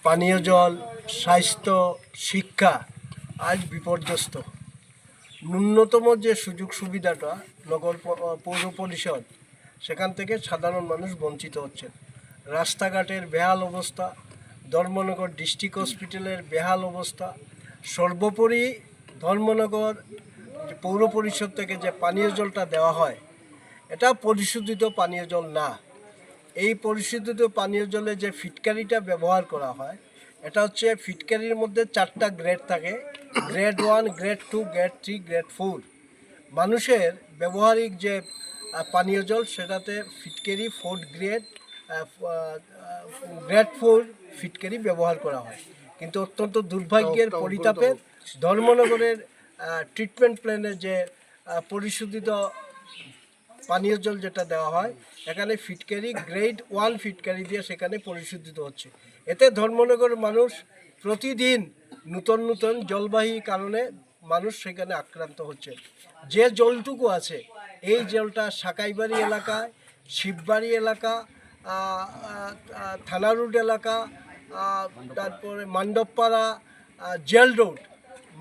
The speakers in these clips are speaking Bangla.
পানীয় জল, স্বাস্থ্য, শিক্ষা আজ বিপর্যস্ত। ন্যূনতম যে সুযোগ সুবিধাটা পৌর পরিষদ, সেখান থেকে সাধারণ মানুষ বঞ্চিত হচ্ছেন। রাস্তাঘাটের বেহাল অবস্থা, ধর্মনগর ডিস্ট্রিক্ট হসপিটালের বেহাল অবস্থা, সর্বোপরি ধর্মনগর পৌর পরিষদ থেকে যে পানীয় জলটা দেওয়া হয়, এটা পরিশোধিত পানীয় জল না। এই পরিশোধিত পানীয় জলে যে ফিটকারিটা ব্যবহার করা হয়, এটা হচ্ছে ফিটকারির মধ্যে 4টা গ্রেড থাকে: গ্রেড 1, গ্রেড 2, গ্রেড 3, গ্রেড 4। মানুষের ব্যবহারিক যে পানীয় জল, সেটাতে ফিটকারি 4 গ্রেড, গ্রেড 4 ফিটকারি ব্যবহার করা হয়। কিন্তু অত্যন্ত দুর্ভাগ্যের পরিতাপের, ধর্মনগরের ট্রিটমেন্ট প্ল্যানে যে পরিশোধিত পানীয় জল যেটা দেওয়া হয়, এখানে ফিটকারি গ্রেড 1 ফিটকারি দিয়ে সেখানে পরিশোধিত হচ্ছে। এতে ধর্মনগরের মানুষ প্রতিদিন নূতন নূতন জলবাহী কারণে মানুষ সেখানে আক্রান্ত হচ্ছে। যে জলটুকু আছে, এই জলটা সাকাইবাড়ি এলাকায়, শিববাড়ি এলাকা, থানা রোড এলাকা, তারপরে মান্ডবপাড়া, জেল রোড,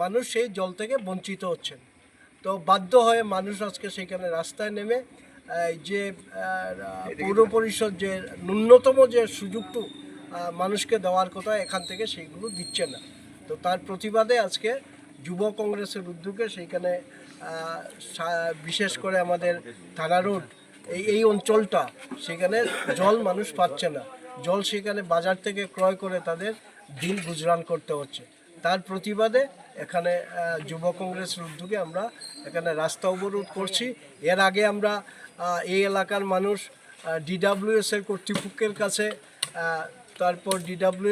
মানুষ সেই জল থেকে বঞ্চিত হচ্ছেন। তো বাধ্য হয়ে মানুষ আজকে সেখানে রাস্তায় নেমে যে পৌর পরিষদ যে ন্যূনতম যে সুযোগটু মানুষকে দেওয়ার কথা, এখান থেকে সেইগুলো দিচ্ছে না। তো তার প্রতিবাদে আজকে যুব কংগ্রেসের উদ্যোগে সেইখানে বিশেষ করে আমাদের থানা রোড এই অঞ্চলটা, সেখানে জল মানুষ পাচ্ছে না। জল সেখানে বাজার থেকে ক্রয় করে তাদের দিন গুজরান করতে হচ্ছে। তার প্রতিবাদে এখানে যুব কংগ্রেসের উদ্যোগে আমরা এখানে রাস্তা অবরোধ করছি। এর আগে আমরা এই এলাকার মানুষ DWS এর কর্তৃপক্ষের কাছে, তারপর DWS